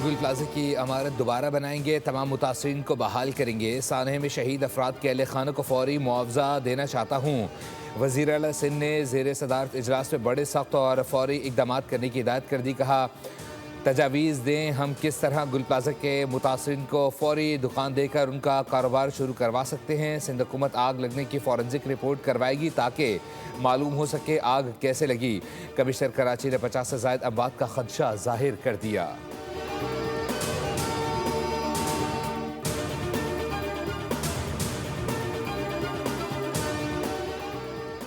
گل plaza کی عمارت دوبارہ بنائیں گے، تمام متاثرین کو بحال کریں گے، سانحے میں شہید افراد کے اہل خانہ کو فوری معاوضہ دینا چاہتا ہوں۔ وزیر اعلیٰ سندھ نے زیر صدارت اجلاس میں بڑے سخت اور فوری اقدامات کرنے کی ہدایت کر دی۔ کہا تجاویز دیں ہم کس طرح گل پلازا کے متاثرین کو فوری دکان دے کر ان کا کاروبار شروع کروا سکتے ہیں۔ سندھ حکومت آگ لگنے کی فورنزک رپورٹ کروائے گی تاکہ معلوم ہو سکے آگ کیسے لگی۔ کمشنر کراچی نے 50 سے زائد اموات کا خدشہ ظاہر کر دیا۔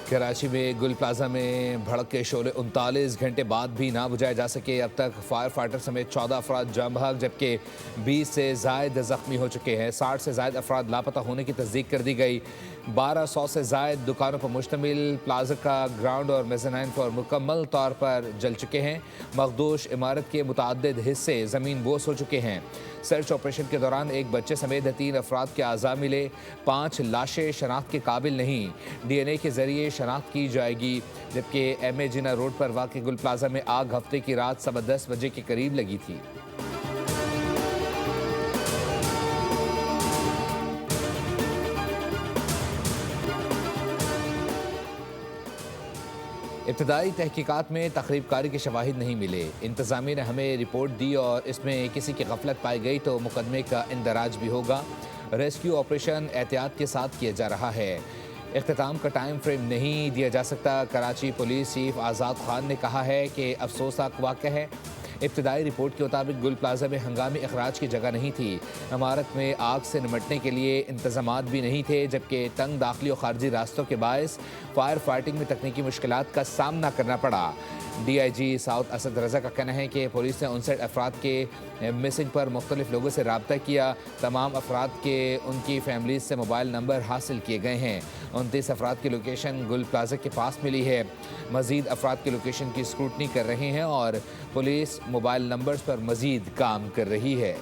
کراچی میں گل پلازا میں بھڑک کے شعلے 39 گھنٹے بعد بھی نہ بجھائے جا سکے۔ اب تک فائر فائٹر سمیت 14 افراد جاں بحق جبکہ 20 سے زائد زخمی ہو چکے ہیں۔ 60 سے زائد افراد لاپتہ ہونے کی تصدیق کر دی گئی۔ 1200 سے زائد دکانوں پر مشتمل پلازا کا گراؤنڈ اور میزانین فلور مکمل طور پر جل چکے ہیں۔ مخدوش عمارت کے متعدد حصے زمین بوس ہو چکے ہیں۔ سرچ آپریشن کے دوران ایک بچے سمیت 3 افراد کے اعضاء ملے، 5 لاشیں شناخت کے قابل نہیں، ڈی این اے کے ذریعے شناخت کی جائے گی۔ جبکہ ایم اے جناح روڈ پر واقع گل پلازا میں آگ ہفتے کی رات 10:15 بجے کے قریب لگی تھی۔ ابتدائی تحقیقات میں تخریب کاری کے شواہد نہیں ملے۔ انتظامیہ نے ہمیں رپورٹ دی اور اس میں کسی کی غفلت پائی گئی تو مقدمے کا اندراج بھی ہوگا۔ ریسکیو آپریشن احتیاط کے ساتھ کیا جا رہا ہے۔ اختتام کا ٹائم فریم نہیں دیا جا سکتا۔ کراچی پولیس چیف آزاد خان نے کہا ہے کہ افسوسناک واقعہ ہے۔ ابتدائی رپورٹ کے مطابق گل پلازا میں ہنگامی اخراج کی جگہ نہیں تھی۔ عمارت میں آگ سے نمٹنے کے لیے انتظامات بھی نہیں تھے جبکہ تنگ داخلی اور خارجی راستوں کے باعث فائر فائٹنگ میں تکنیکی مشکلات کا سامنا کرنا پڑا۔ D I G south Asad Raza کا کہنا ہے کہ پولیس نے 59 افراد کے مسنگ پر مختلف لوگوں سے رابطہ کیا۔ تمام افراد کے ان کی فیملیز سے موبائل نمبر حاصل کیے گئے ہیں۔ 29 افراد کی لوکیشن گل پلازا کے پاس ملی ہے۔ مزید افراد کی لوکیشن کی اسکروٹنی کر رہے ہیں اور پولیس موبائل نمبرز پر مزید کام کر رہی ہے۔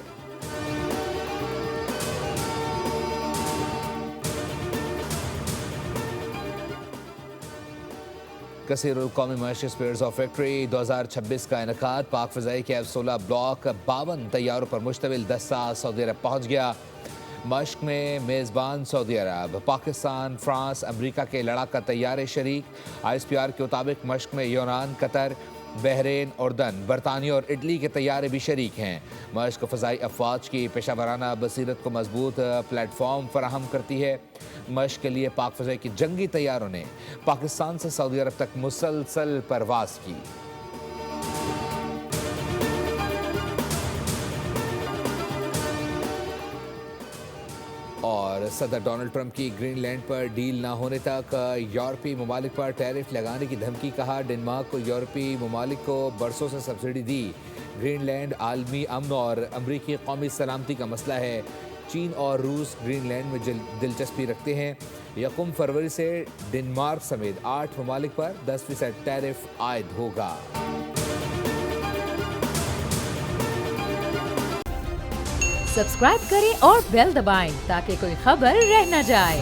کثیر القومی معاشی اسپیئرز آف وکٹری 2026 کا انعقاد۔ پاک فضائی کے F-16 بلاک 52 طیاروں پر مشتمل دستہ سعودی عرب پہنچ گیا۔ مشق میں میزبان سعودی عرب، پاکستان، فرانس، امریکہ کے لڑاکا طیارے شریک۔ ISPR کے مطابق مشق میں یونان، قطر، بحرین، اردن، برطانیہ اور اٹلی کے طیارے بھی شریک ہیں۔ مشق فضائی افواج کی پیشہ ورانہ بصیرت کو مضبوط پلیٹ فارم فراہم کرتی ہے۔ مشق کے لیے پاک فضائی کی جنگی طیاروں نے پاکستان سے سعودی عرب تک مسلسل پرواز کی۔ اور صدر ڈونلڈ ٹرمپ کی گرین لینڈ پر ڈیل نہ ہونے تک یورپی ممالک پر ٹیرف لگانے کی دھمکی۔ کہا ڈنمارک کو یورپی ممالک کو برسوں سے سبسڈی دی۔ گرین لینڈ عالمی امن اور امریکی قومی سلامتی کا مسئلہ ہے۔ چین اور روس گرین لینڈ میں دلچسپی رکھتے ہیں۔ 1 فروری سے ڈنمارک سمیت 8 ممالک پر 10% ٹیرف عائد ہوگا۔ سبسکرائب کریں اور بیل دبائیں تاکہ کوئی خبر رہ نہ جائے۔